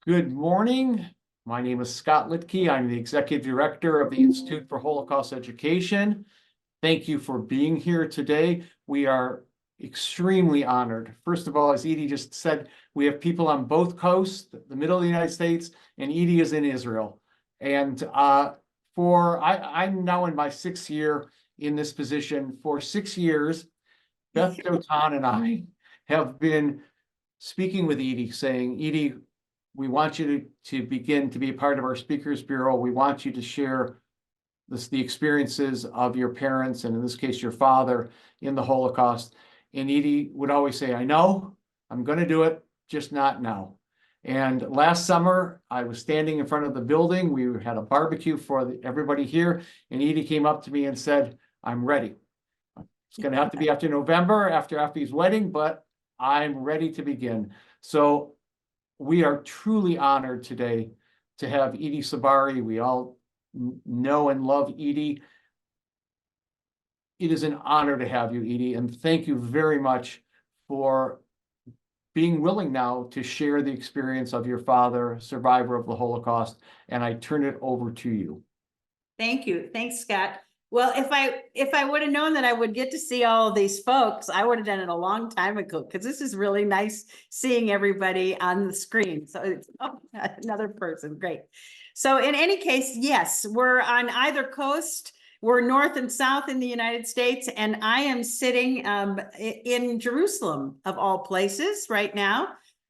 Good morning. My name is Scott Litke. I'm the Executive Director of the Institute for Holocaust Education. Thank you for being here today. We are extremely honored. First of all, as Eadie just said, we have people on both coasts, the middle of the United States, and Eadie is in Israel. And I'm now in my 6th year in this position. For 6 years, Beth Dotan and I have been speaking with Eadie, saying, Eadie, we want you to begin to be a part of our Speakers Bureau. We want you to share the experiences of your parents, and in this case, your father, in the Holocaust. And Eadie would always say, I know, I'm going to do it, just not now. And last summer, I was standing in front of the building. We had a barbecue for everybody here. And Eadie came up to me and said, I'm ready. It's going to have to be after November, after Effie's wedding, but I'm ready to begin. So we are truly honored today to have Eadie Tsabari. We all know and love Eadie. It is an honor to have you, Eadie, and thank you very much for being willing now to share the experience of your father, survivor of the Holocaust, and I turn it over to you. Thank you. Thanks, Scott. Well, if I would have known that I would get to see all of these folks, I would have done it a long time ago, because this is really nice seeing everybody on the screen. So it's another person. Great. So in any case, yes, we're on either coast. We're north and south in the United States, and I am sitting in Jerusalem, of all places, right now.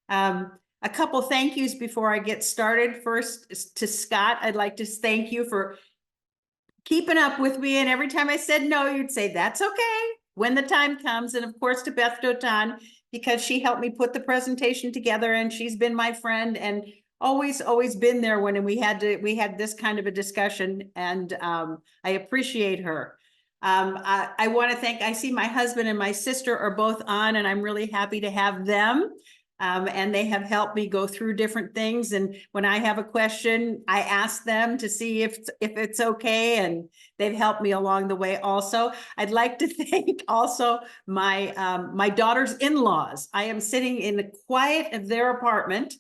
A couple thank yous before I get started. First, to Scott, I'd like to thank you for keeping up with me, and every time I said no, you'd say, that's okay, when the time comes. And of course, to Beth Dotan, because she helped me put the presentation together, and she's been my friend and always been there when we had this kind of a discussion, and I appreciate her. I want to thank, I see my husband and my sister are both on, and I'm really happy to have them. And they have helped me go through different things. And when I have a question, I ask them to see if it's okay. And they've helped me along the way also. I'd like to thank also my daughter's in-laws. I am sitting in the quiet of their apartment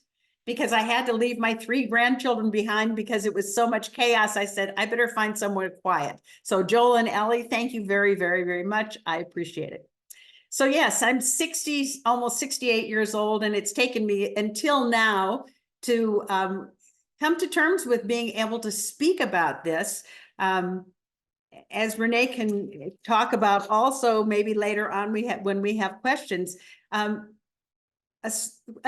because I had to leave my 3 grandchildren behind because it was so much chaos. I said, I better find somewhere quiet. So Joel and Ellie, thank you very, very, very much. I appreciate it. So yes, I'm 60, almost 68 years old, and it's taken me until now to come to terms with being able to speak about this. As Renee can talk about also, maybe later on when we have questions, a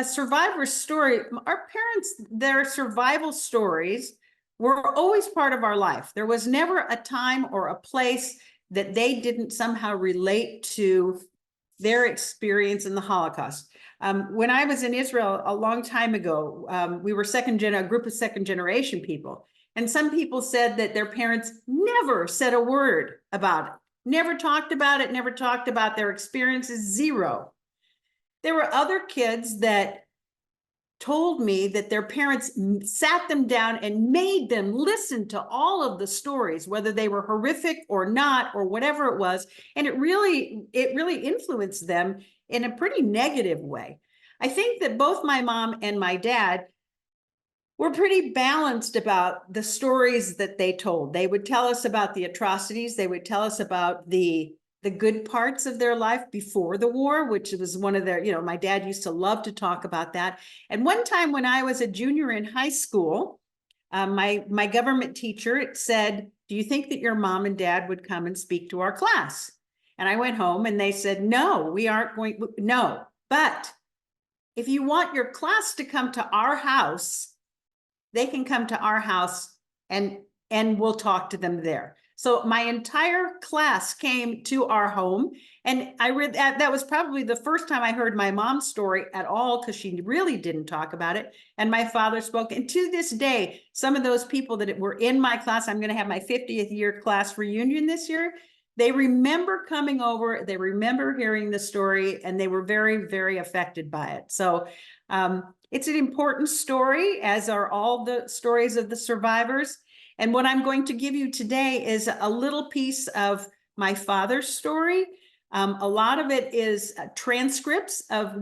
survivor's story, our parents, their survival stories were always part of our life. There was never a time or a place that they didn't somehow relate to their experience in the Holocaust. When I was in Israel a long time ago, we were a group of second generation people. And some people said that their parents never said a word about it, never talked about it, never talked about their experiences, zero. There were other kids that told me that their parents sat them down and made them listen to all of the stories, whether they were horrific or not, or whatever it was. And it really influenced them in a pretty negative way. I think that both my mom and my dad were pretty balanced about the stories that they told. They would tell us about the atrocities. They would tell us about the good parts of their life before the war, which was one of their, my dad used to love to talk about that. And one time when I was a junior in high school, my government teacher said, do you think that your mom and dad would come and speak to our class? And I went home and they said, no, we aren't going, no, but if you want your class to come to our house, they can come to our house and we'll talk to them there. So my entire class came to our home, and I read that was probably the first time I heard my mom's story at all, because she really didn't talk about it. And my father spoke. And to this day, some of those people that were in my class, I'm going to have my 50th year class reunion this year. They remember coming over, they remember hearing the story, and they were very, very affected by it. So it's an important story, as are all the stories of the survivors. And what I'm going to give you today is a little piece of my father's story. A lot of it is transcripts of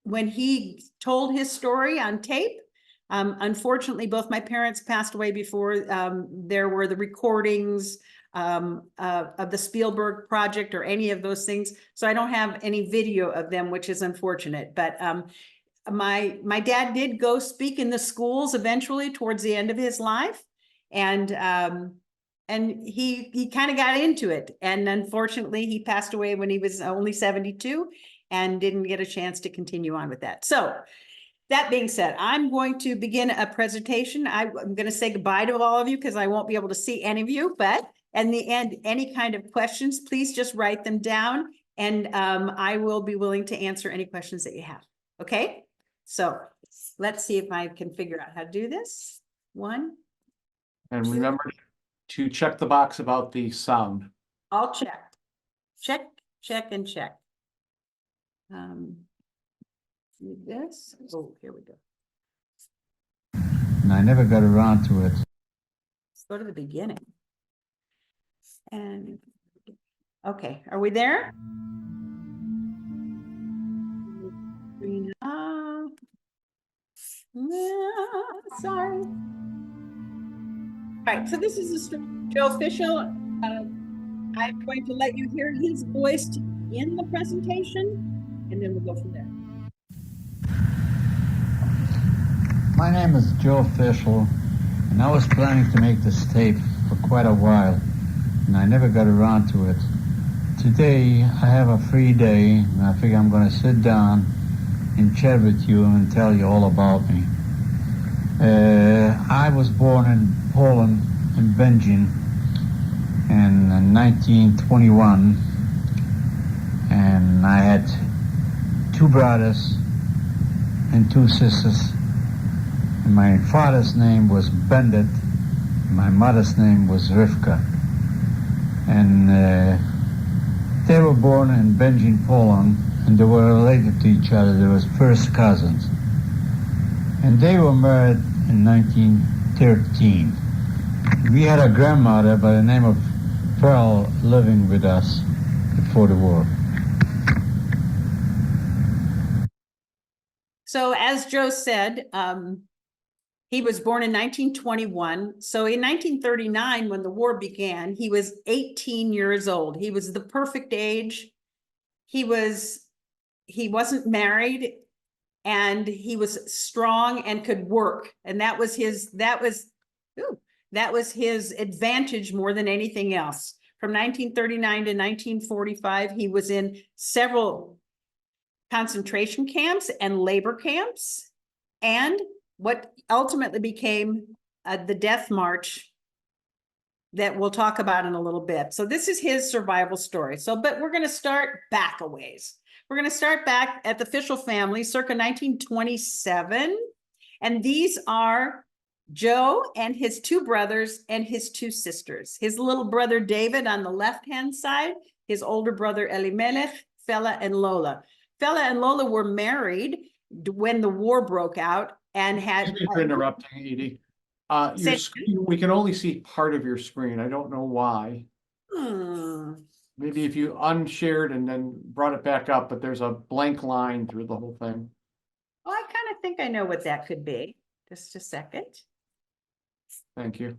when he told his story on tape. Unfortunately, both my parents passed away before there were the recordings of the Spielberg project or any of those things. So I don't have any video of them, which is unfortunate. But my dad did go speak in the schools eventually towards the end of his life. And he kind of got into it. And unfortunately, he passed away when he was only 72 and didn't get a chance to continue on with that. So that being said, I'm going to begin a presentation. I'm going to say goodbye to all of you because I won't be able to see any of you, but in the end, any kind of questions, please just write them down and I will be willing to answer any questions that you have. Okay, so let's see if I can figure out how to do this. One. And remember to check the box about the sound. I'll check. Check, check, and check. This. Oh, here we go. And I never got around to it. Let's go to the beginning. And okay, are we there? Sorry. All right, so this is the story of Joe Fishel. I'm going to let you hear his voice in the presentation, and then we'll go from there. My name is Joe Fishel, and I was planning to make this tape for quite a while, and I never got around to it. Today, I have a free day, and I figure I'm going to sit down and chat with you and tell you all about me. I was born in Poland, in Belgium, in 1921, and I had 2 brothers and 2 sisters. And my father's name was Bendit, my mother's name was Rivka. And they were born in Belgium, Poland, and they were related to each other. They were first cousins. And they were married in 1913. We had a grandmother by the name of Pearl living with us before the war. So as Joe said, he was born in 1921. So in 1939, when the war began, he was 18 years old. He was the perfect age. He wasn't married, and he was strong and could work. And that was his advantage more than anything else. From 1939 to 1945, he was in several concentration camps and labor camps, and what ultimately became the death march that we'll talk about in a little bit. So this is his survival story. But we're going to start back a ways. We're going to start back at the Fishel family circa 1927. And these are Joe and his 2 brothers and his 2 sisters. His little brother David on the left-hand side, his older brother Elimelech, Fela and Lola. Fela and Lola were married when the war broke out and had... Excuse me for interrupting, Edie. Your screen, we can only see part of your screen. I don't know why. Maybe if you unshared and then brought it back up, but there's a blank line through the whole thing. Well, I kind of think I know what that could be. Just a second. Thank you.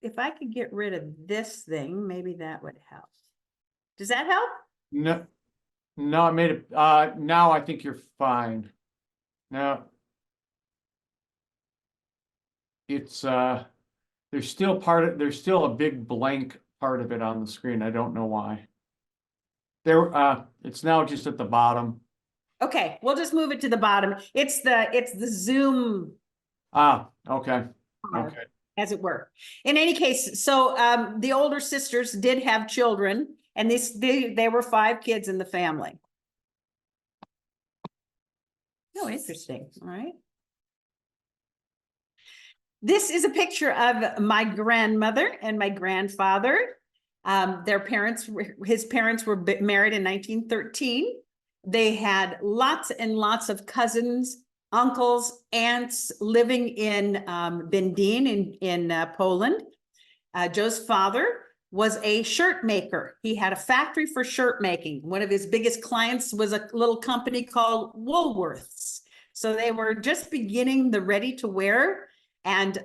If I could get rid of this thing, maybe that would help. Does that help? No, I made it. Now I think you're fine. Now it's there's still a big blank part of it on the screen. I don't know why. It's now just at the bottom. Okay, we'll just move it to the bottom. It's the Zoom. Okay. Okay. As it were. In any case, so the older sisters did have children, and they were 5 kids in the family. Oh, interesting. All right. This is a picture of my grandmother and my grandfather. His parents were married in 1913. They had lots and lots of cousins, uncles, aunts living in Będzin in Poland. Joe's father was a shirt maker. He had a factory for shirt making. One of his biggest clients was a little company called Woolworths. So they were just beginning the ready to wear. And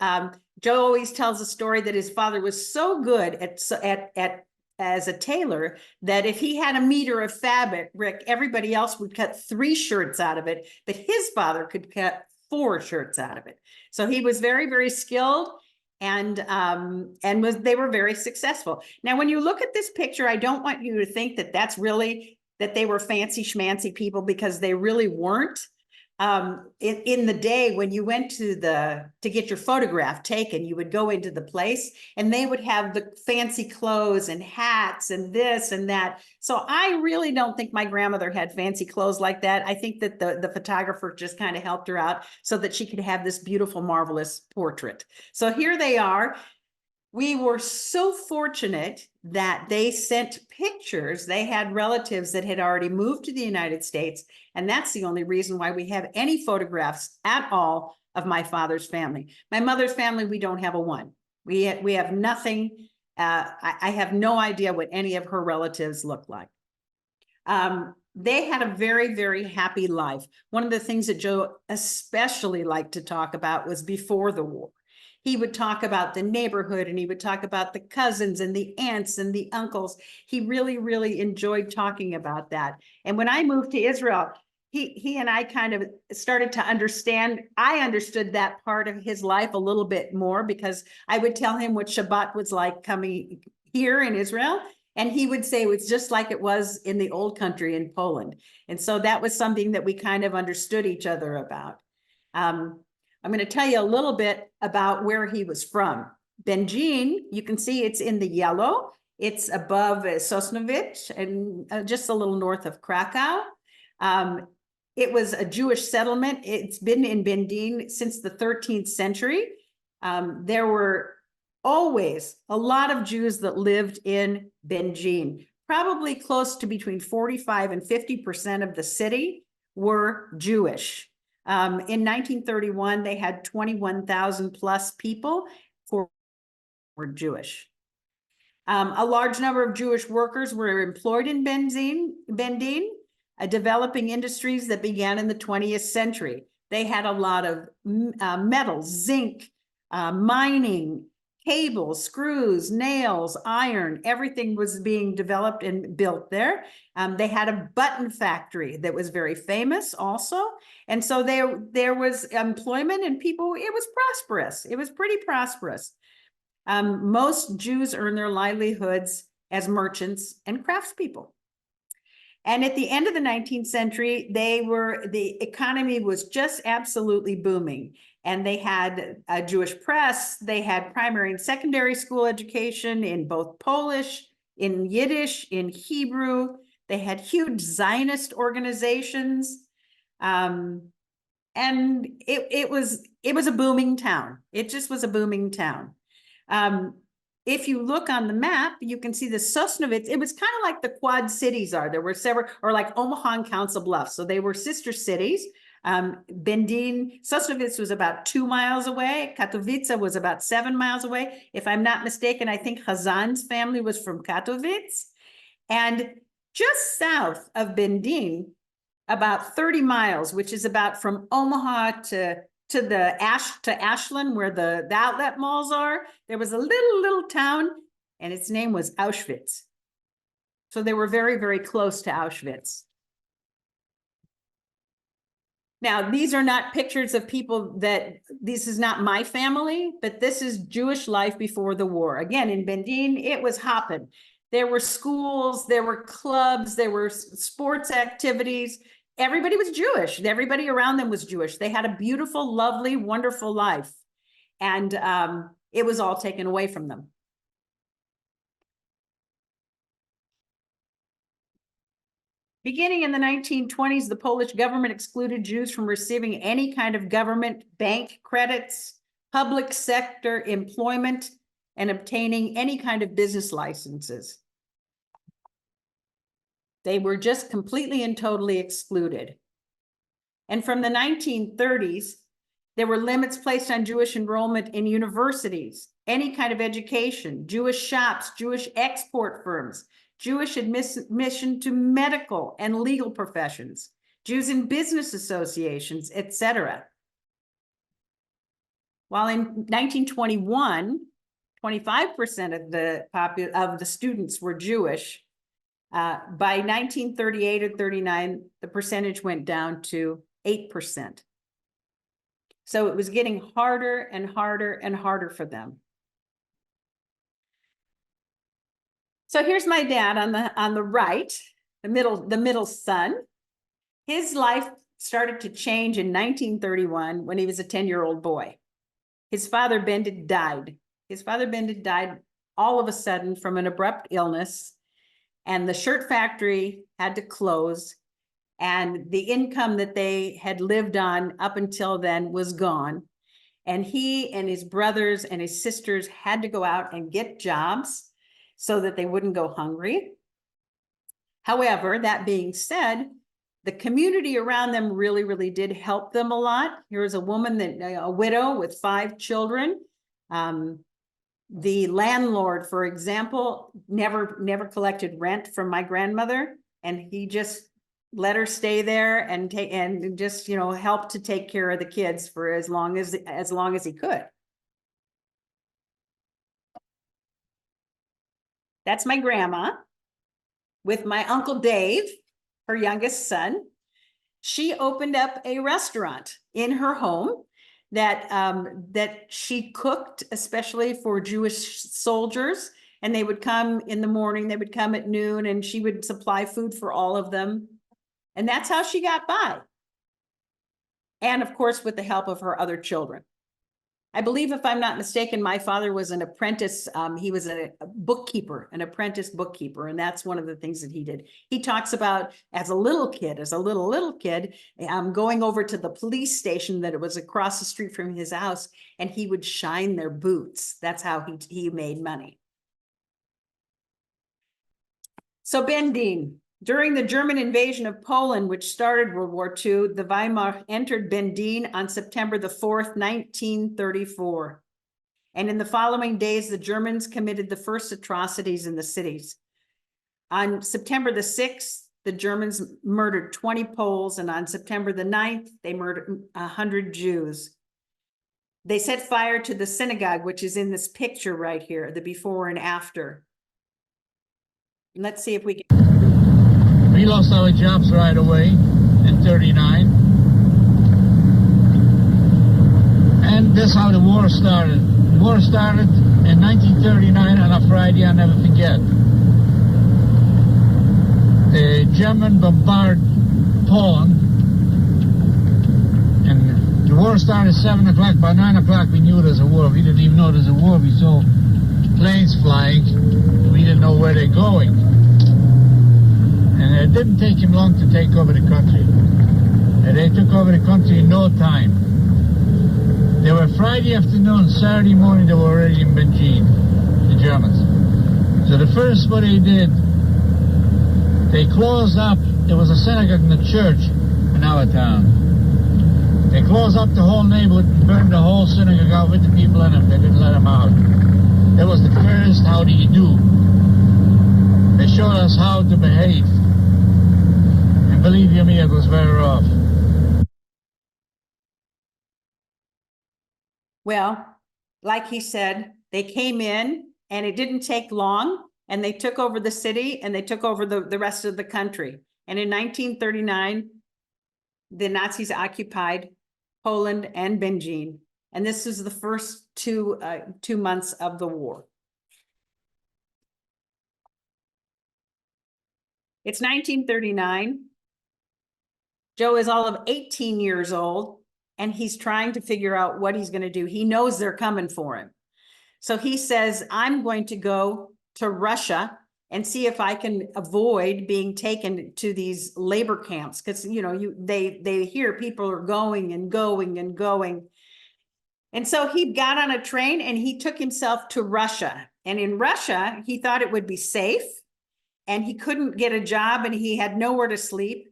Joe always tells a story that his father was so good at as a tailor that if he had a meter of fabric, everybody else would cut 3 shirts out of it, but his father could cut 4 shirts out of it. So he was very, very skilled, and they were very successful. Now, when you look at this picture, I don't want you to think that that's really that they were fancy schmancy people, because they really weren't. In the day when you went to get your photograph taken, you would go into the place and they would have the fancy clothes and hats and this and that. So I really don't think my grandmother had fancy clothes like that. I think that the photographer just kind of helped her out so that she could have this beautiful, marvelous portrait. So here they are. We were so fortunate that they sent pictures. They had relatives that had already moved to the United States, and that's the only reason why we have any photographs at all of my father's family. My mother's family, we don't have a one. We have nothing. I have no idea what any of her relatives look like. They had a very, very happy life. One of the things that Joe especially liked to talk about was before the war. He would talk about the neighborhood, and he would talk about the cousins and the aunts and the uncles. He really, really enjoyed talking about that. And when I moved to Israel, he and I kind of started to understand. I understood that part of his life a little bit more, because I would tell him what Shabbat was like coming here in Israel, and he would say it was just like it was in the old country in Poland. And so that was something that we kind of understood each other about. I'm going to tell you a little bit about where he was from. Benjin, you can see it's in the yellow. It's above Sosnowiec and just a little north of Krakow. It was a Jewish settlement. It's been in Benjin since the 13th century. There were always a lot of Jews that lived in Benjin. Probably close to between 45 and 50% of the city were Jewish. In 1931, they had 21,000 plus people who were Jewish. A large number of Jewish workers were employed in Benjin, developing industries that began in the 20th century. They had a lot of metals, zinc, mining, cables, screws, nails, iron. Everything was being developed and built there. They had a button factory that was very famous also. And so there was employment, and people, it was prosperous. It was pretty prosperous. Most Jews earn their livelihoods as merchants and craftspeople. And at the end of the 19th century, the economy was just absolutely booming. And they had a Jewish press. They had primary and secondary school education in both Polish, in Yiddish, in Hebrew. They had huge Zionist organizations. And it was a booming town. It just was a booming town. If you look on the map, you can see the Sosnowiec. It was kind of like the Quad Cities are. There were several, or like Omaha and Council Bluffs. So they were sister cities. Benjin, Sosnowiec was about 2 miles away. Katowice was about 7 miles away. If I'm not mistaken, I think Hazan's family was from Katowice. And just south of Benjin, about 30 miles, which is about from Omaha to Ashland, where the outlet malls are, there was a little town, and its name was Auschwitz. So they were very, very close to Auschwitz. Now, these are not pictures of people this is not my family, but this is Jewish life before the war. Again, in Benjin, it was hopping. There were schools, there were clubs, there were sports activities. Everybody was Jewish. Everybody around them was Jewish. They had a beautiful, lovely, wonderful life. And it was all taken away from them. Beginning in the 1920s, the Polish government excluded Jews from receiving any kind of government bank credits, public sector employment, and obtaining any kind of business licenses. They were just completely and totally excluded. And from the 1930s, there were limits placed on Jewish enrollment in universities, any kind of education, Jewish shops, Jewish export firms, Jewish admission to medical and legal professions, Jews in business associations, etc. While in 1921, 25% of the students were Jewish. By 1938 or 39, the percentage went down to 8%. So it was getting harder and harder and harder for them. So here's my dad on the right, the middle son. His life started to change in 1931 when he was a 10-year-old boy. His father, Bendit, died. His father, Bendit, died all of a sudden from an abrupt illness, and the shirt factory had to close, and the income that they had lived on up until then was gone. And he and his brothers and his sisters had to go out and get jobs so that they wouldn't go hungry. However, that being said, the community around them really, really did help them a lot. Here was a woman, a widow with 5 children. The landlord, for example, never collected rent from my grandmother, and he just let her stay there and just, help to take care of the kids for as long as he could. That's my grandma with my Uncle Dave, her youngest son. She opened up a restaurant in her home that she cooked especially for Jewish soldiers, and they would come in the morning, they would come at noon, and she would supply food for all of them. And that's how she got by. And of course, with the help of her other children. I believe, if I'm not mistaken, my father was an apprentice. He was a bookkeeper, an apprentice bookkeeper. And that's one of the things that he did. He talks about as a little kid, going over to the police station that it was across the street from his house, and he would shine their boots. That's how he made money. So Bendin. During the German invasion of Poland, which started World War II, the Weimar entered Bendin on September the 4th, 1934. And in the following days, the Germans committed the first atrocities in the cities. On September the 6th, the Germans murdered 20 Poles, and on September the 9th, they murdered 100 Jews. They set fire to the synagogue, which is in this picture right here, the before and after. And let's see if we can... We lost our jobs right away in 39. And that's how the war started. The war started in 1939 on a Friday, I'll never forget. The German bombarded Poland, and the war started at 7 o'clock. By 9 o'clock we knew there was a war. We didn't even know there was a war. We saw planes flying. We didn't know where they're going. And it didn't take him long to take over the country. And they took over the country in no time. They were Friday afternoon, Saturday morning, they were already in Bendin, the Germans. So the first what they did, they closed up, there was a synagogue and a church in our town. They closed up the whole neighborhood and burned the whole synagogue out with the people in them. They didn't let them out. That was the first how do you do. They showed us how to behave. And believe you me, it was very rough. Well, like he said, they came in and it didn't take long, and they took over the city and they took over the rest of the country. And in 1939, the Nazis occupied Poland and Bendin. And this is the first two months of the war. It's 1939. Joe is all of 18 years old, and he's trying to figure out what he's going to do. He knows they're coming for him. So he says, I'm going to go to Russia and see if I can avoid being taken to these labor camps. Because, they hear people are going and going and going. And so he got on a train and he took himself to Russia. And in Russia, he thought it would be safe, and he couldn't get a job and he had nowhere to sleep.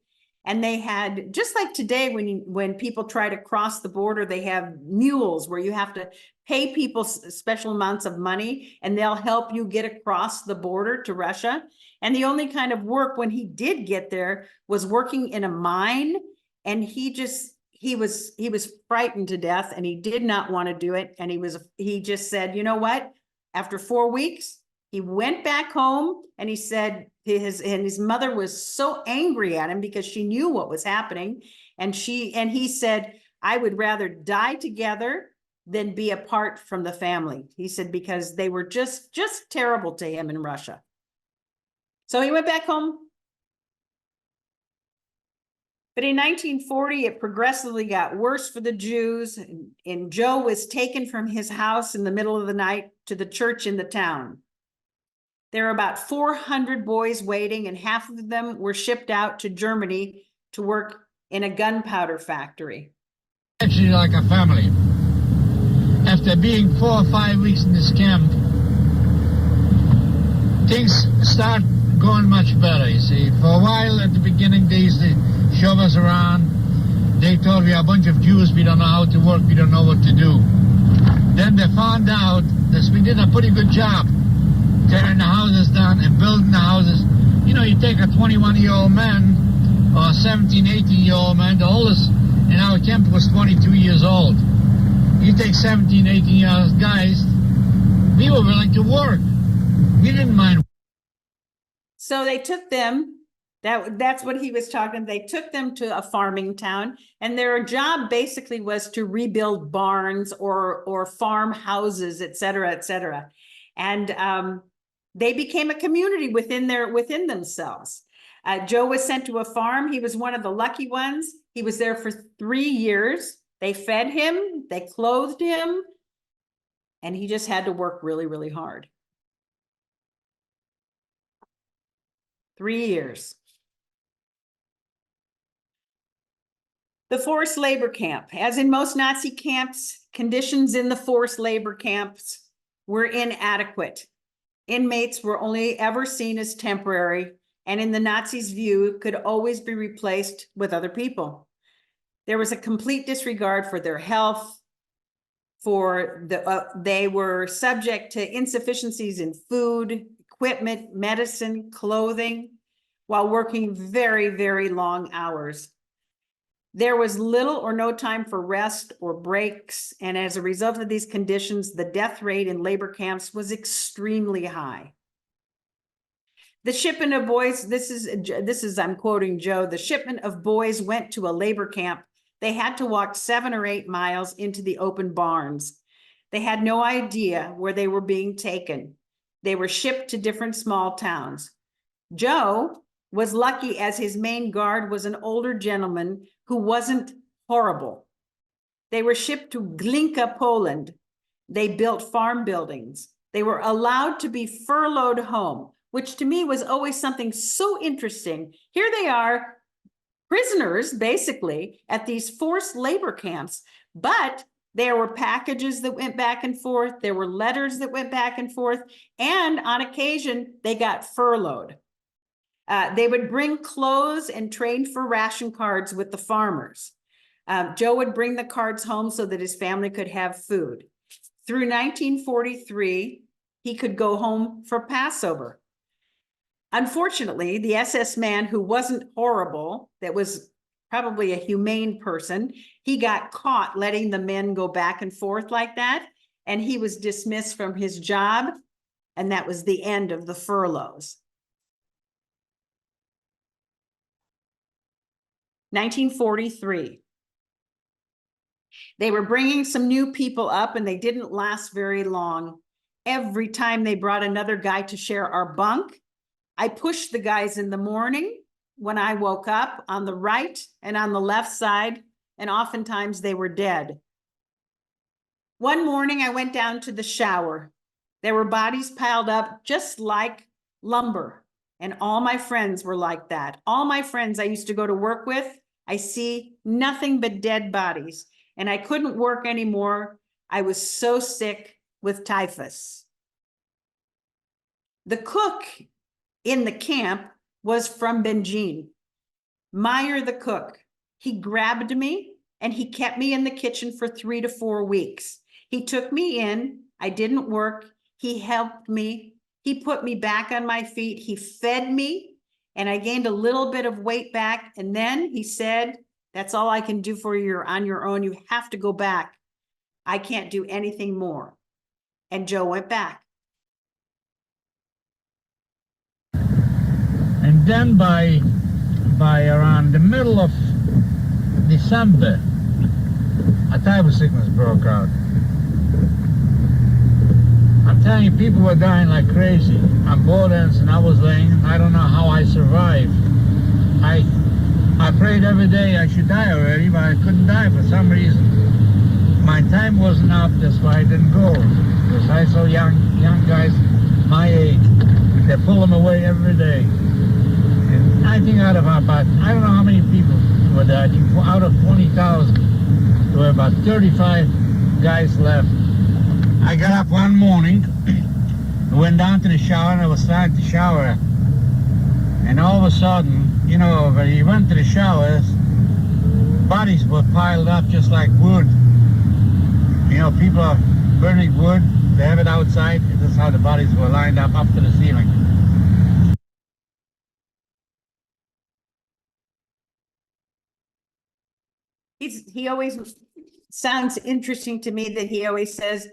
And they had, just like today, when people try to cross the border, they have mules where you have to pay people special amounts of money and they'll help you get across the border to Russia. And the only kind of work when he did get there was working in a mine. And he was frightened to death and he did not want to do it. And he just said, you know what? After 4 weeks, he went back home and he said his mother was so angry at him because she knew what was happening. And he said, I would rather die together than be apart from the family. He said, because they were just terrible to him in Russia. So he went back home. But in 1940, it progressively got worse for the Jews, and Joe was taken from his house in the middle of the night to the church in the town. There were about 400 boys waiting, and half of them were shipped out to Germany to work in a gunpowder factory. Actually, like a family. After being 4 or 5 weeks in this camp, things start going much better, you see. For a while at the beginning, they used to shove us around. They told we are a bunch of Jews, we don't know how to work, we don't know what to do. Then they found out that we did a pretty good job tearing the houses down and building the houses. You know, you take a 21-year-old man or a 17, 18-year-old man, the oldest in our camp was 22 years old. You take 17, 18-year-old guys, we were willing to work. We didn't mind. So they took them, that's what he was talking, they took them to a farming town, and their job basically was to rebuild barns or farm houses, et cetera, et cetera. And they became a community within themselves. Joe was sent to a farm. He was one of the lucky ones. He was there for 3 years. They fed him, they clothed him, and he just had to work really, really hard. 3 years. The forced labor camp. As in most Nazi camps, conditions in the forced labor camps were inadequate. Inmates were only ever seen as temporary, and in the Nazis' view, could always be replaced with other people. There was a complete disregard for their health, they were subject to insufficiencies in food, equipment, medicine, clothing, while working very, very long hours. There was little or no time for rest or breaks, and as a result of these conditions, the death rate in labor camps was extremely high. The shipment of boys, this is I'm quoting Joe, the shipment of boys went to a labor camp. They had to walk 7 or 8 miles into the open barns. They had no idea where they were being taken. They were shipped to different small towns. Joe was lucky, as his main guard was an older gentleman who wasn't horrible. They were shipped to Glinka, Poland. They built farm buildings. They were allowed to be furloughed home, which to me was always something so interesting. Here they are, prisoners, basically, at these forced labor camps, but there were packages that went back and forth. There were letters that went back and forth, and on occasion, they got furloughed. They would bring clothes and trade for ration cards with the farmers. Joe would bring the cards home so that his family could have food. Through 1943, he could go home for Passover. Unfortunately, the SS man, who wasn't horrible, that was probably a humane person, he got caught letting the men go back and forth like that, and he was dismissed from his job, and that was the end of the furloughs. 1943. They were bringing some new people up, and they didn't last very long. Every time they brought another guy to share our bunk, I pushed the guys in the morning when I woke up on the right and on the left side, and oftentimes they were dead. One morning I went down to the shower. There were bodies piled up just like lumber, and all my friends were like that. All my friends I used to go to work with, I see nothing but dead bodies, and I couldn't work anymore. I was so sick with typhus. The cook in the camp was from Benjin. Meyer, the cook, he grabbed me and he kept me in the kitchen for 3 to 4 weeks. He took me in. I didn't work. He helped me. He put me back on my feet. He fed me and I gained a little bit of weight back. And then he said, that's all I can do for you. You're on your own. You have to go back. I can't do anything more. And Joe went back. And then by around the middle of December, a type of sickness broke out. I'm telling you, people were dying like crazy on both ends, and I was laying. I don't know how I survived. I prayed every day I should die already, but I couldn't die for some reason. My time wasn't up, that's why I didn't go. Because I saw young guys my age. They pull them away every day. And I think out of about, I don't know how many people were there. I think out of 20,000, there were about 35 guys left. I got up one morning, went down to the shower, and I was starting to shower. And all of a sudden, you know, when you went to the showers, bodies were piled up just like wood. You know, people are burning wood, they have it outside, and this is how the bodies were lined up to the ceiling. He always sounds interesting to me that he always says,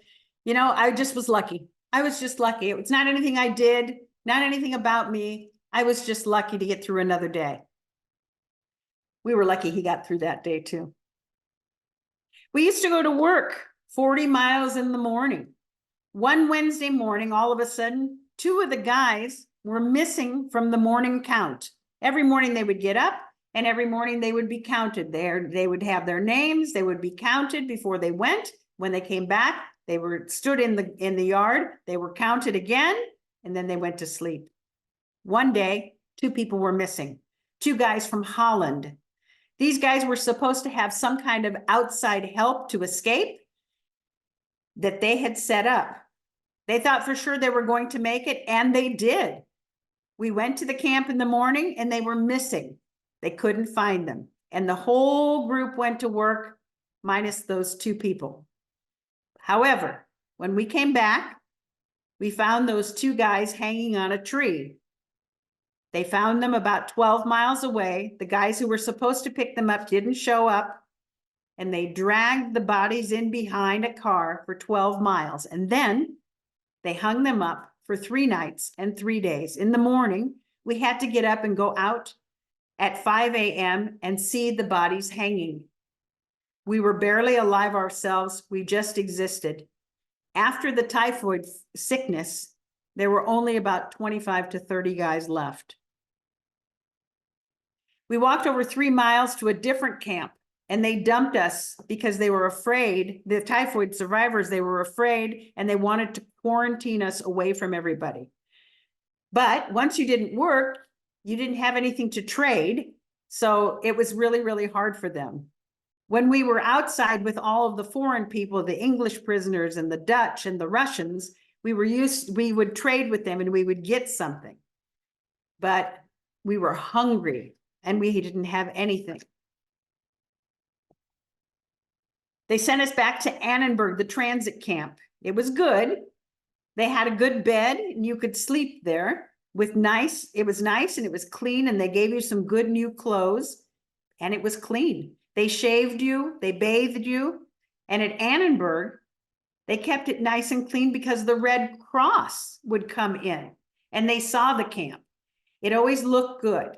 you know, I just was lucky. I was just lucky. It's not anything I did, not anything about me. I was just lucky to get through another day. We were lucky he got through that day too. We used to go to work 40 miles in the morning. One Wednesday morning, all of a sudden, 2 of the guys were missing from the morning count. Every morning they would get up and every morning they would be counted. They would have their names, they would be counted before they went. When they came back, they were stood in the yard, they were counted again, and then they went to sleep. One day, 2 people were missing, 2 guys from Holland. These guys were supposed to have some kind of outside help to escape that they had set up. They thought for sure they were going to make it, and they did. We went to the camp in the morning and they were missing. They couldn't find them. And the whole group went to work minus those 2 people. However, when we came back, we found those 2 guys hanging on a tree. They found them about 12 miles away. The guys who were supposed to pick them up didn't show up, and they dragged the bodies in behind a car for 12 miles. And then they hung them up for 3 nights and 3 days. In the morning, we had to get up and go out at 5 a.m. and see the bodies hanging. We were barely alive ourselves. We just existed. After the typhoid sickness, there were only about 25 to 30 guys left. We walked over 3 miles to a different camp, and they dumped us because they were afraid, the typhoid survivors, they were afraid, and they wanted to quarantine us away from everybody. But once you didn't work, you didn't have anything to trade, so it was really, really hard for them. When we were outside with all of the foreign people, the English prisoners and the Dutch and the Russians, we would trade with them and we would get something. But we were hungry and we didn't have anything. They sent us back to Annenberg, the transit camp. It was good. They had a good bed and you could sleep there with it was nice and it was clean, and they gave you some good new clothes and it was clean. They shaved you, they bathed you. And at Annenberg, they kept it nice and clean because the Red Cross would come in and they saw the camp. It always looked good.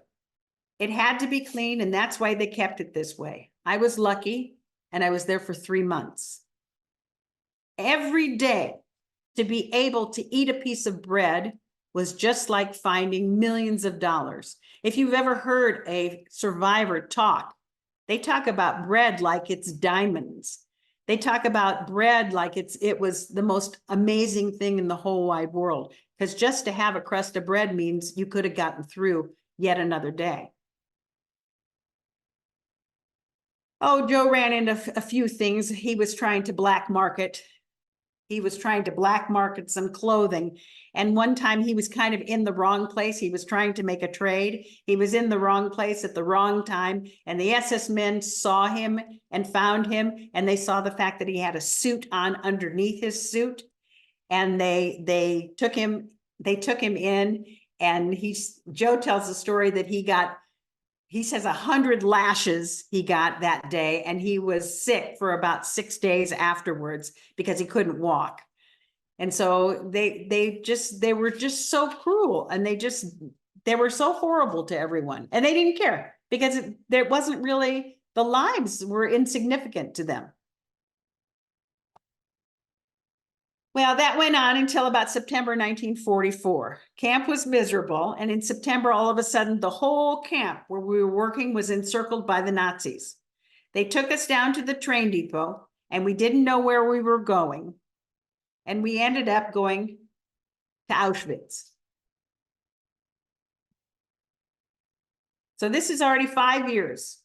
It had to be clean, and that's why they kept it this way. I was lucky, and I was there for 3 months. Every day to be able to eat a piece of bread was just like finding millions of dollars. If you've ever heard a survivor talk, they talk about bread like it's diamonds. They talk about bread like it was the most amazing thing in the whole wide world, because just to have a crust of bread means you could have gotten through yet another day. Oh, Joe ran into a few things. He was trying to black market He was trying to black market some clothing. And one time he was kind of in the wrong place. He was trying to make a trade. He was in the wrong place at the wrong time. And the SS men saw him and found him. And they saw the fact that he had a suit on underneath his suit. And they took him in, and Joe tells the story that he says 100 lashes he got that day, and he was sick for about 6 days afterwards because he couldn't walk. And so they were just so cruel, and they were so horrible to everyone, and they didn't care because there wasn't really, the lives were insignificant to them. Well, that went on until about September 1944. Camp was miserable, and in September, all of a sudden, the whole camp where we were working was encircled by the Nazis. They took us down to the train depot, and we didn't know where we were going, and we ended up going to Auschwitz. So this is already 5 years,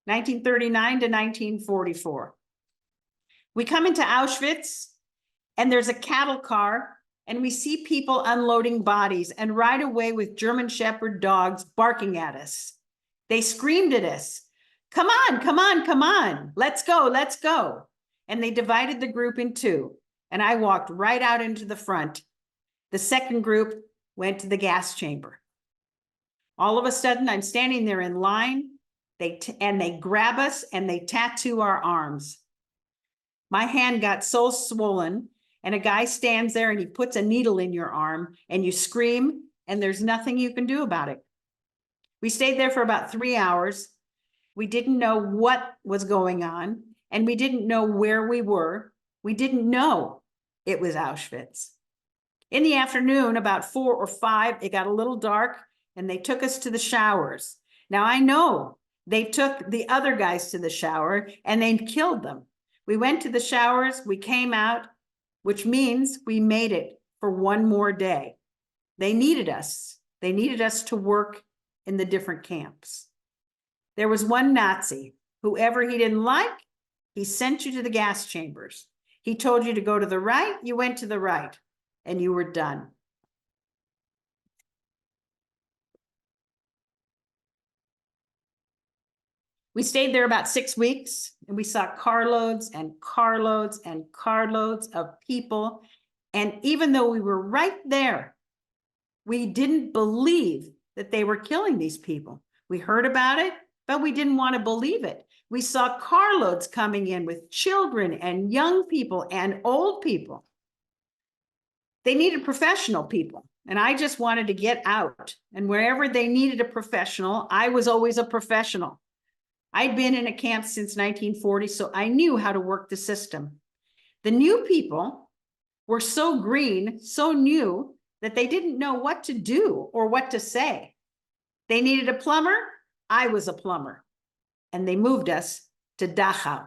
1939 to 1944. We come into Auschwitz, and there's a cattle car, and we see people unloading bodies, and right away with German Shepherd dogs barking at us. They screamed at us, "Come on, come on, come on, let's go, let's go." And they divided the group in two, and I walked right out into the front. The second group went to the gas chamber. All of a sudden, I'm standing there in line, and they grab us and they tattoo our arms. My hand got so swollen, and a guy stands there and he puts a needle in your arm, and you scream, and there's nothing you can do about it. We stayed there for about 3 hours. We didn't know what was going on, and we didn't know where we were. We didn't know it was Auschwitz. In the afternoon, about 4 or 5, it got a little dark, and they took us to the showers. Now, I know they took the other guys to the shower and they killed them. We went to the showers, we came out, which means we made it for one more day. They needed us. They needed us to work in the different camps. There was one Nazi, whoever he didn't like, he sent you to the gas chambers. He told you to go to the right, you went to the right, and you were done. We stayed there about 6 weeks, and we saw carloads and carloads and carloads of people. And even though we were right there, we didn't believe that they were killing these people. We heard about it, but we didn't want to believe it. We saw carloads coming in with children and young people and old people. They needed professional people, and I just wanted to get out. And wherever they needed a professional, I was always a professional. I'd been in a camp since 1940, so I knew how to work the system. The new people were so green, so new, that they didn't know what to do or what to say. They needed a plumber, I was a plumber, and they moved us to Dachau.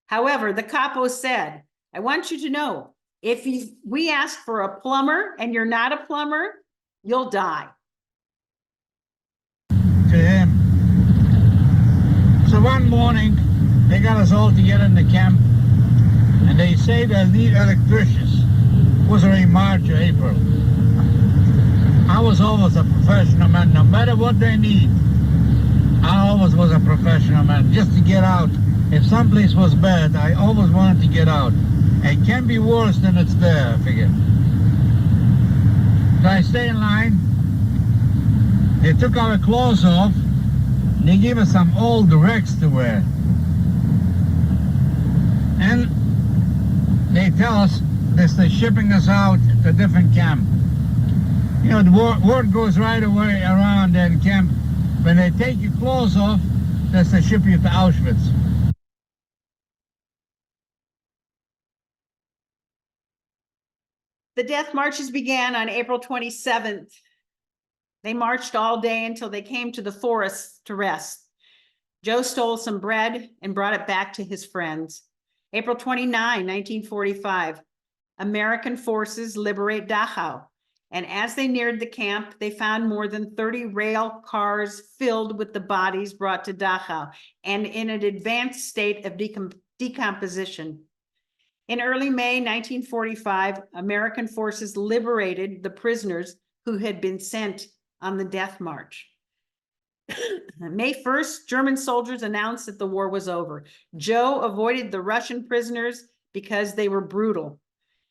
However, the capo said, I want you to know, if we ask for a plumber and you're not a plumber, you'll die. To him. So one morning, they got us all together in the camp, and they say they need electricians. It was already March or April. I was always a professional man, no matter what they need. I always was a professional man, just to get out. If someplace was bad, I always wanted to get out. It can be worse than it's there, I figure. So I stay in line. They took our clothes off. They gave us some old rags to wear. And they tell us that they're shipping us out to a different camp. You know, the word goes right away around that camp. When they take your clothes off, that's to ship you to Auschwitz. The death marches began on April 27th. They marched all day until they came to the forest to rest. Joe stole some bread and brought it back to his friends. April 29, 1945, American forces liberate Dachau. And as they neared the camp, they found more than 30 rail cars filled with the bodies brought to Dachau and in an advanced state of decomposition. In early May 1945, American forces liberated the prisoners who had been sent on the death march. May 1st, German soldiers announced that the war was over. Joe avoided the Russian prisoners because they were brutal.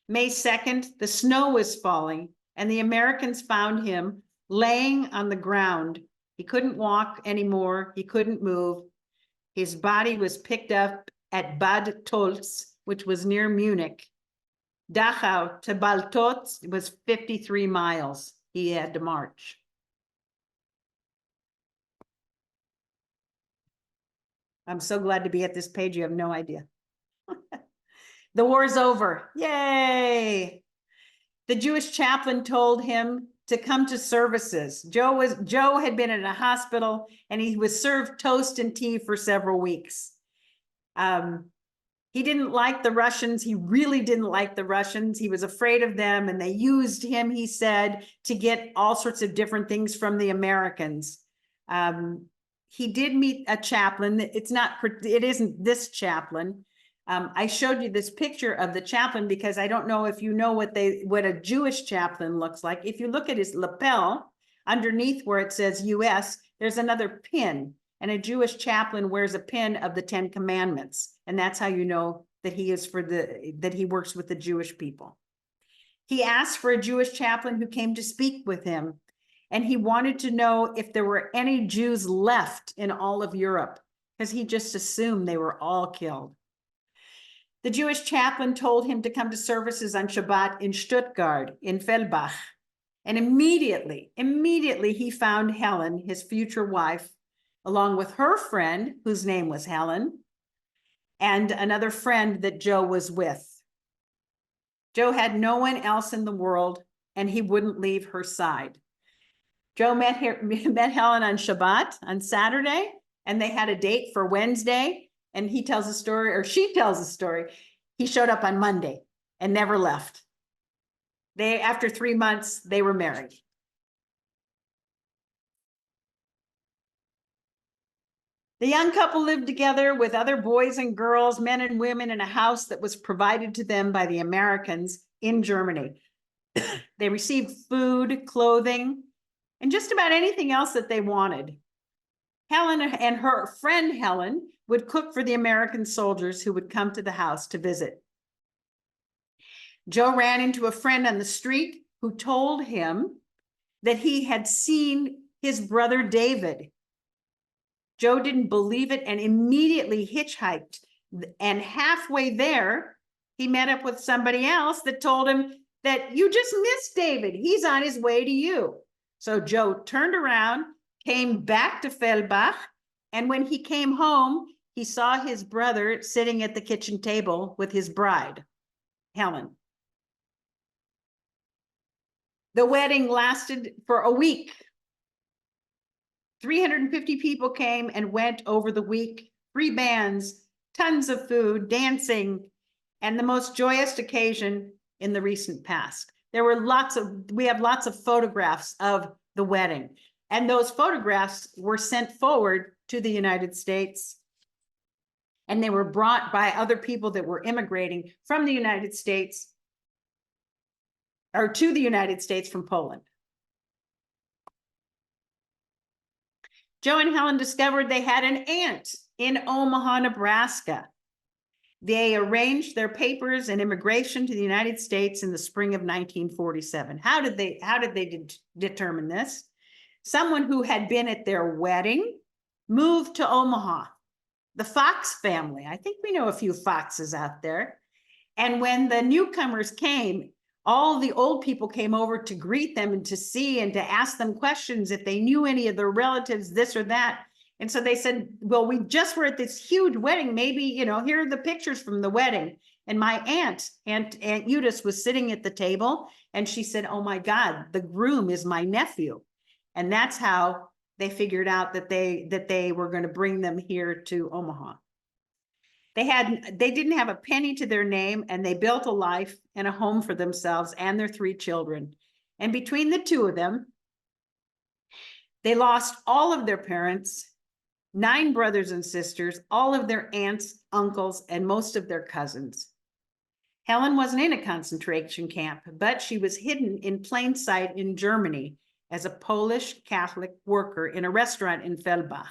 May 2nd, the snow was falling, and the Americans found him laying on the ground. He couldn't walk anymore. He couldn't move. His body was picked up at Bad Tolz, which was near Munich. Dachau to Baltotz was 53 miles. He had to march. I'm so glad to be at this page. You have no idea. The war's over. Yay. The Jewish chaplain told him to come to services. Joe had been in a hospital and he was served toast and tea for several weeks. He didn't like the Russians. He really didn't like the Russians. He was afraid of them, and they used him, he said, to get all sorts of different things from the Americans. He did meet a chaplain. It isn't this chaplain. I showed you this picture of the chaplain because I don't know if you know what a Jewish chaplain looks like. If you look at his lapel, underneath where it says US, there's another pin, and a Jewish chaplain wears a pin of the 10 Commandments. And that's how you know that he works with the Jewish people. He asked for a Jewish chaplain who came to speak with him. And he wanted to know if there were any Jews left in all of Europe, because he just assumed they were all killed. The Jewish chaplain told him to come to services on Shabbat in Stuttgart, in Fellbach. And immediately he found Helen, his future wife, along with her friend, whose name was Helen, and another friend that Joe was with. Joe had no one else in the world, and he wouldn't leave her side. Joe met Helen on Shabbat, on Saturday, and they had a date for Wednesday. And he tells a story, or she tells a story. He showed up on Monday and never left. After 3 months, they were married. The young couple lived together with other boys and girls, men and women, in a house that was provided to them by the Americans in Germany. They received food, clothing, and just about anything else that they wanted. Helen and her friend Helen would cook for the American soldiers who would come to the house to visit. Joe ran into a friend on the street who told him that he had seen his brother David. Joe didn't believe it and immediately hitchhiked. And halfway there, he met up with somebody else that told him that you just missed David. He's on his way to you. So Joe turned around, came back to Fellbach, and when he came home, he saw his brother sitting at the kitchen table with his bride, Helen. The wedding lasted for a week. 350 people came and went over the week, 3 bands, tons of food, dancing, and the most joyous occasion in the recent past. We have lots of photographs of the wedding, and those photographs were sent forward to the United States, and they were brought by other people that were immigrating from the United States, or to the United States from Poland. Joe and Helen discovered they had an aunt in Omaha, Nebraska. They arranged their papers and immigration to the United States in the spring of 1947. How did they determine this? Someone who had been at their wedding moved to Omaha. The Fox family. I think we know a few Foxes out there. And when the newcomers came, all the old people came over to greet them and to see and to ask them questions if they knew any of their relatives, this or that. And so they said, well, we just were at this huge wedding. Maybe, here are the pictures from the wedding. And my Aunt Eudis was sitting at the table, and she said, oh my God, the groom is my nephew. And that's how they figured out that they were going to bring them here to Omaha. They didn't have a penny to their name, and they built a life and a home for themselves and their 3 children. And between the 2 of them, they lost all of their parents, 9 brothers and sisters, all of their aunts, uncles, and most of their cousins. Helen wasn't in a concentration camp, but she was hidden in plain sight in Germany as a Polish Catholic worker in a restaurant in Fellbach.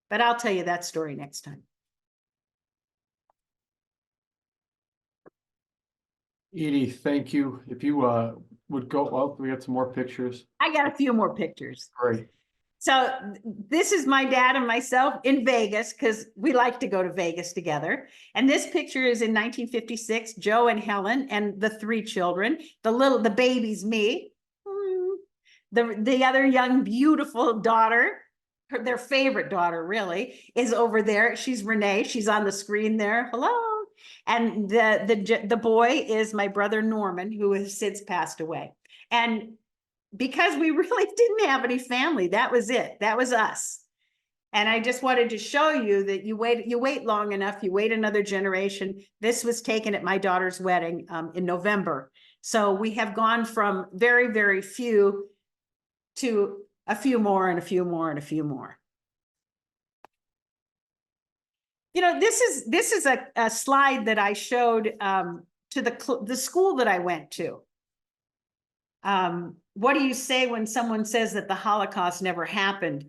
But I'll tell you that story next time. Edie, thank you. If you would go, well, we got some more pictures. I got a few more pictures. Great. So this is my dad and myself in Vegas, because we like to go to Vegas together. And this picture is in 1956, Joe and Helen and the 3 children. The baby's me. The other young, beautiful daughter, their favorite daughter really, is over there. She's Renee. She's on the screen there. Hello. And the boy is my brother Norman, who has since passed away. And because we really didn't have any family, that was it. That was us. And I just wanted to show you that you wait long enough, you wait another generation. This was taken at my daughter's wedding in November. So we have gone from very, very few to a few more and a few more and a few more. You know, this is a slide that I showed to the school that I went to. What do you say when someone says that the Holocaust never happened?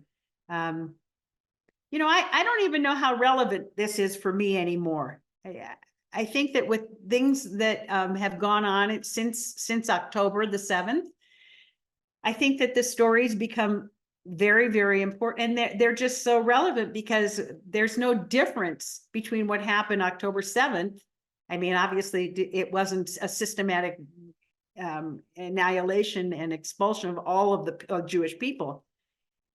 You know, I don't even know how relevant this is for me anymore. I think that with things that have gone on since October the 7th, I think that the stories become very, very important, and they're just so relevant because there's no difference between what happened October 7th. I mean, obviously it wasn't a systematic annihilation and expulsion of all of the Jewish people.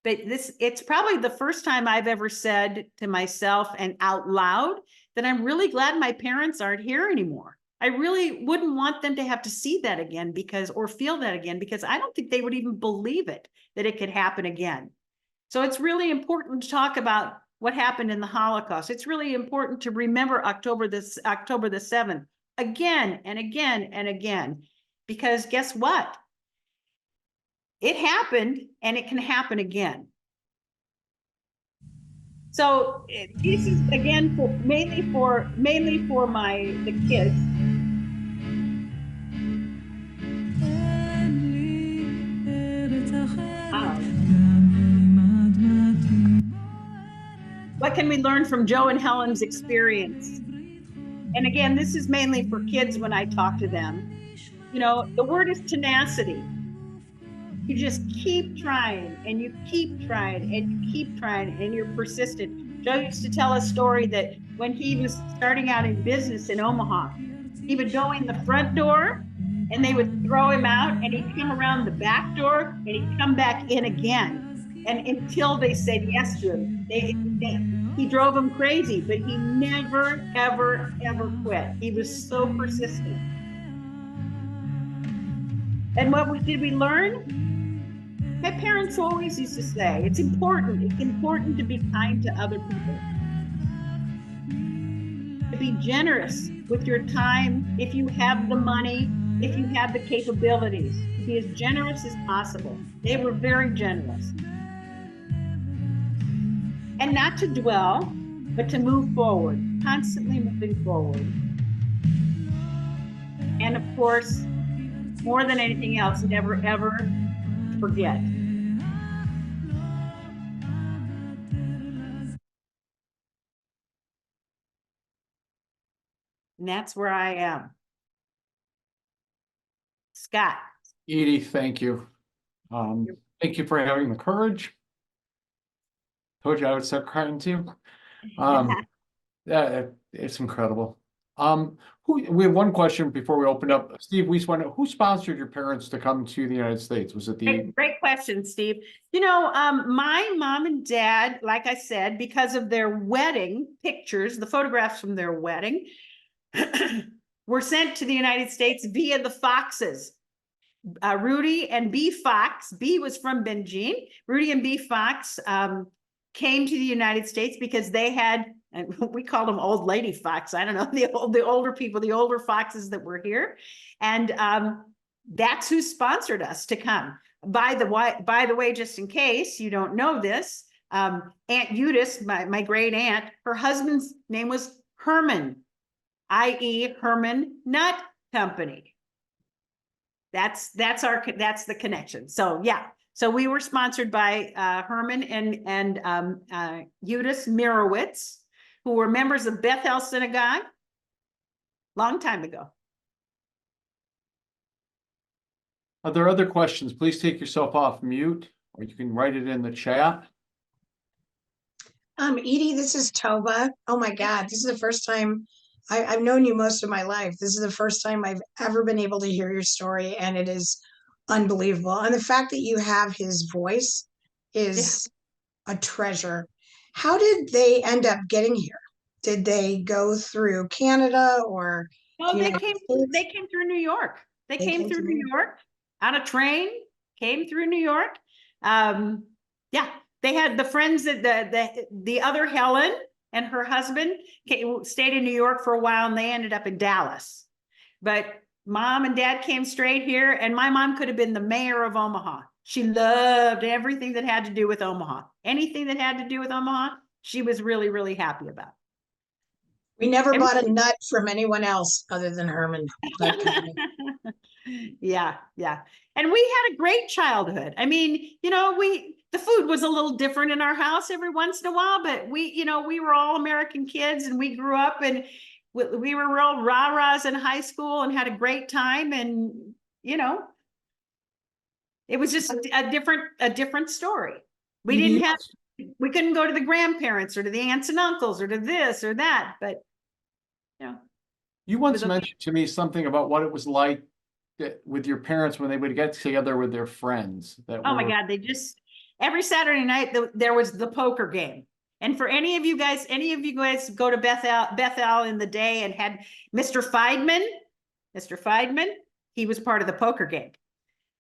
But it's probably the first time I've ever said to myself and out loud that I'm really glad my parents aren't here anymore. I really wouldn't want them to have to see that again or feel that again, because I don't think they would even believe it, that it could happen again. So it's really important to talk about what happened in the Holocaust. It's really important to remember October the 7th again and again and again, because guess what? It happened and it can happen again. So this is again mainly for the kids. What can we learn from Joe and Helen's experience? And again, this is mainly for kids when I talk to them. You know, the word is tenacity. You just keep trying and you keep trying and you keep trying and you're persistent. Joe used to tell a story that when he was starting out in business in Omaha, he would go in the front door and they would throw him out, and he'd come around the back door and he'd come back in again. And until they said yes to him, he drove them crazy, but he never, ever, ever quit. He was so persistent. And what did we learn? My parents always used to say, it's important to be kind to other people. To be generous with your time, if you have the money, if you have the capabilities, be as generous as possible. They were very generous. And not to dwell, but to move forward, constantly moving forward. And of course, more than anything else, never ever forget. And that's where I am. Scott. Edie, thank you. Thank you for having the courage. Told you I would start crying too. Yeah, it's incredible. We have one question before we open up. Steve, we just want to know, who sponsored your parents to come to the United States? Was it Great question, Steve. You know, my mom and dad, like I said, because of their wedding pictures, the photographs from their wedding, were sent to the United States via the Foxes. Rudy and B. Fox, B was from Benjin. Rudy and B. Fox came to the United States because they had, and we called them old lady fox. I don't know, the older people, the older foxes that were here. And that's who sponsored us to come. By the way, just in case you don't know this, Aunt Eudice, my great aunt, her husband's name was Herman. IE Herman Nut Company. That's the connection. So yeah, so we were sponsored by Herman and Eudis Mirowitz, who were members of Bethel Synagogue long time ago. Are there other questions? Please take yourself off mute, or you can write it in the chat. Eadie, this is Tova. Oh my God, this is the first time I've known you most of my life. This is the first time I've ever been able to hear your story, and it is unbelievable. And the fact that you have his voice is a treasure. How did they end up getting here? Did they go through Canada or No, the they United came States? through New York. They came through New New York on a train, came through New York. Yeah, they had the friends that the other Helen and her husband stayed in New York for a while, and they ended up in Dallas. But mom and dad came straight here, and my mom could have been the mayor of Omaha. She loved everything that had to do with Omaha. Anything that had to do with Omaha, she was really, really happy about. We never bought a nut from anyone else other than Herman. Yeah. And we had a great childhood. I mean, the food was a little different in our house every once in a while, but we were all American kids, and we grew up, and we were real rah-rahs in high school and had a great time. And, it was just a different story. We couldn't go to the grandparents or to the aunts and uncles or to this or that, but You once mentioned to me something about what it was like with your parents when they would get together with their friends. Oh my God, every Saturday night there was the poker game. And for any of you guys go to Bethel in the day and had Mr. Feidman, he was part of the poker game.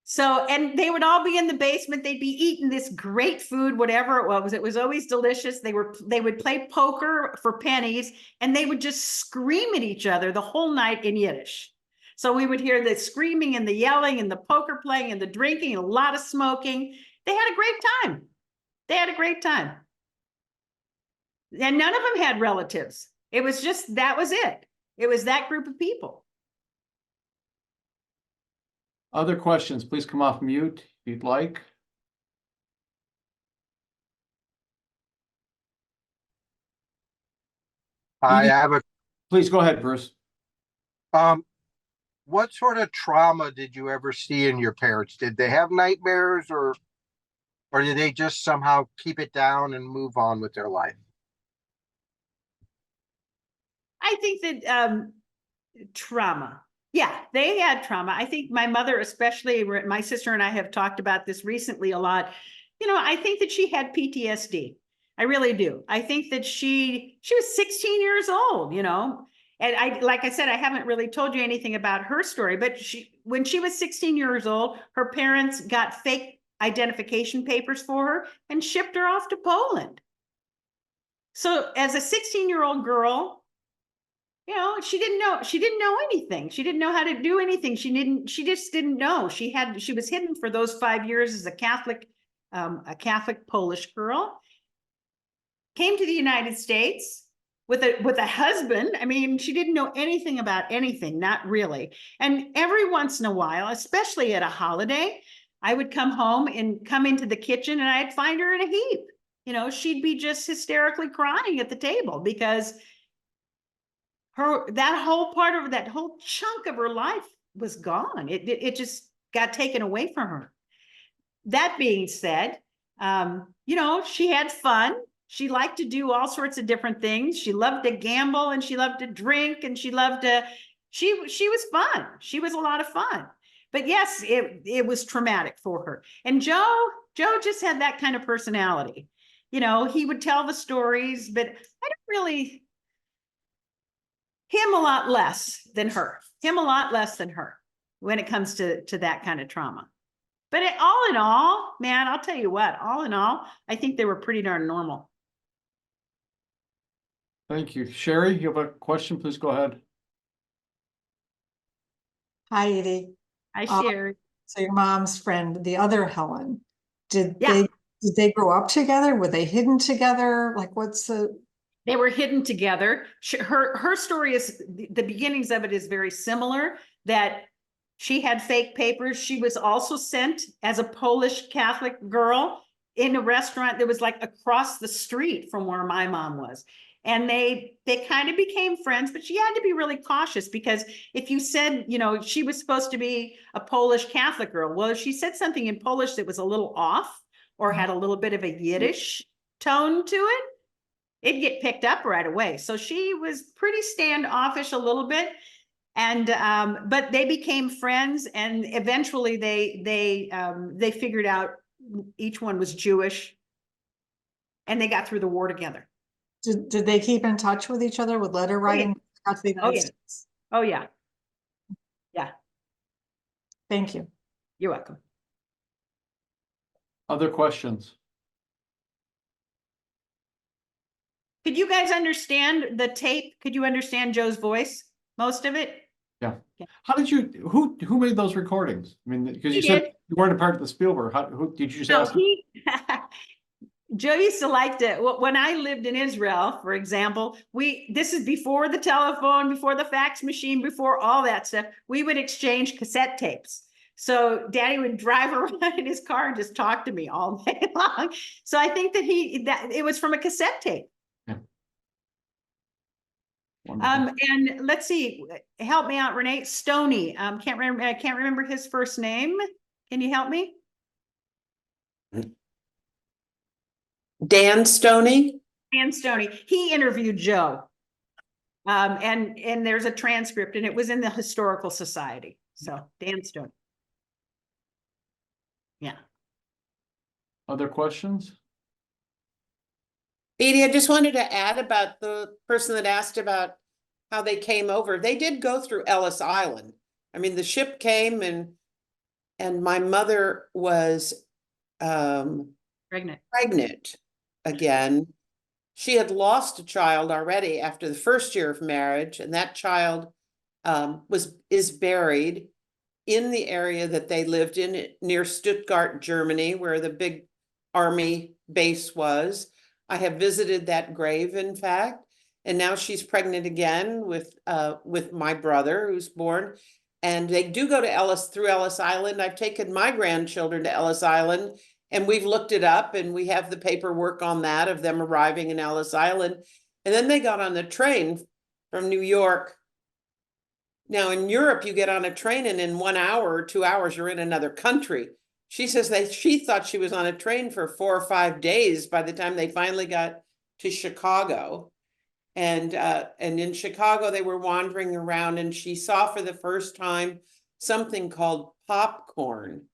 So, and they would all be in the basement. They'd be eating this great food, whatever it was. It was always delicious. They would play poker for pennies, and they would just scream at each other the whole night in Yiddish. So we would hear the screaming and the yelling and the poker playing and the drinking, and a lot of smoking. They had a great time. And none of them had relatives. It was just, that was it. It was that group of people. Other questions, please come off mute if you'd like. I have Please go ahead, Bruce. what sort of trauma did you ever see in your parents? Did they have nightmares, or did they just somehow keep it down and move on with their life? I think that trauma. Yeah, they had trauma. I think my mother, especially, my sister and I have talked about this recently a lot. I think that she had PTSD. I really do. I think that she was 16 years old, and like I said, I haven't really told you anything about her story, but when she was 16 years old, her parents got fake identification papers for her and shipped her off to Poland. So as a 16-year-old girl, she didn't know anything. She didn't know how to do anything. She just didn't know. She was hidden for those 5 years as a Catholic Polish girl. Came to the United States with a husband. I mean, she didn't know anything about anything, not really. And every once in a while, especially at a holiday, I would come home and come into the kitchen, and I'd find her in a heap. She'd be just hysterically crying at the table because that whole chunk of her life was gone. It just got taken away from her. That being said, she had fun. She liked to do all sorts of different things. She loved to gamble, and she loved to drink, and she was fun. She was a lot of fun. But yes, it was traumatic for her. And Joe just had that kind of personality. He would tell the stories, but I don't really. Him a lot less than her when it comes to that kind of trauma. But all in all, man, I'll tell you what, all in all, I think they were pretty darn normal. Thank you. Sherry, you have a question? Please go ahead. Hi, Eadie. Hi, Sherry. So your mom's friend, the other Helen, did they grow up together? Were they hidden together? Like, what's the? They were hidden together. Her story is, the beginnings of it is very similar, that she had fake papers. She was also sent as a Polish Catholic girl in a restaurant that was like across the street from where my mom was. And they kind of became friends, but she had to be really cautious, because if you said, you know, she was supposed to be a Polish Catholic girl, well, if she said something in Polish that was a little off or had a little bit of a Yiddish tone to it, it'd get picked up right away. So she was pretty standoffish a little bit. And but they became friends, and eventually they figured out each one was Jewish, and they got through the war together. Did they keep in touch with each other with letter writing? Got to the United yeah. States? Oh yeah. Yeah. Thank you. You're welcome. Other questions? Could you guys understand the tape? Could you understand Joe's voice? Most of it? Yeah. How did you, who made those recordings? I mean, because He you said did. you weren't a part of the Spielberg. Who did you just No, ask? Him? Joe used to like to, when I lived in Israel, for example, this is before the telephone, before the fax machine, before all that stuff, we would exchange cassette tapes. So Daddy would drive around in his car and just talk to me all day long. So I think that it was from a cassette tape. Yeah. Wonderful. And let's see, help me out, Renee. Stoney. I can't remember his first name. Can you help me? Dan Stoney? Dan Stoney. He interviewed Joe. And there's a transcript, and it was in the Historical Society. So Dan Stoney. Yeah. Other questions? Eadie, I just wanted to add about the person that asked about how they came over. They did go through Ellis Island. I mean, the ship came and my mother was pregnant again. She had lost a child already after the first year of marriage, and that child is buried in the area that they lived in near Stuttgart, Germany, where the big army base was. I have visited that grave, in fact, and now she's pregnant again with my brother who's born. And they do go to through Ellis Island. I've taken my grandchildren to Ellis Island, and we've looked it up, and we have the paperwork on that of them arriving in Ellis Island. And then they got on the train from New York. Now in Europe, you get on a train and in 1 hour or 2 hours, you're in another country. She says she thought she was on a train for 4 or 5 days by the time they finally got to Chicago. And in Chicago, they were wandering around, and she saw for the first time something called popcorn,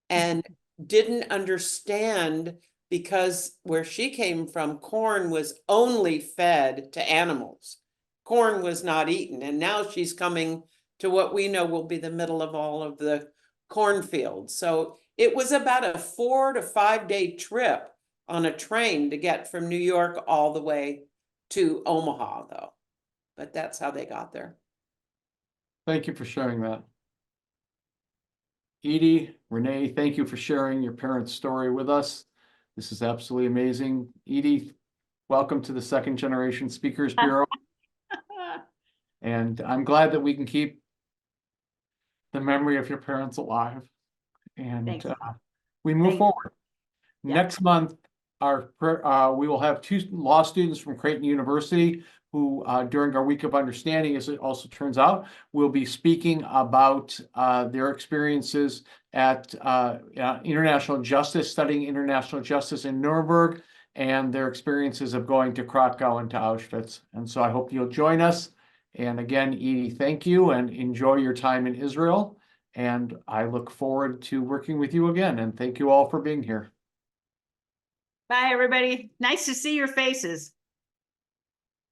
and didn't understand, because where she came from, corn was only fed to animals. Corn was not eaten. And now she's coming to what we know will be the middle of all of the cornfields. So it was about a 4 to 5 day trip on a train to get from New York all the way to Omaha, though. But that's how they got there. Thank you for sharing that. Eadie, Renee, thank you for sharing your parents' story with us. This is absolutely amazing. Eadie, welcome to the Second Generation Speakers Bureau. And I'm glad that we can keep the memory of your parents alive. And we move forward. Yeah. Next month, we will have 2 law students from Creighton University who, during our Week of Understanding, as it also turns out, will be speaking about their experiences at international justice, studying international justice in Nuremberg, and their experiences of going to Krakow and to Auschwitz. And so I hope you'll join us. And again, Eadie, thank you, and enjoy your time in Israel. And I look forward to working with you again. And thank you all for being here. Bye, everybody. Nice to see your faces.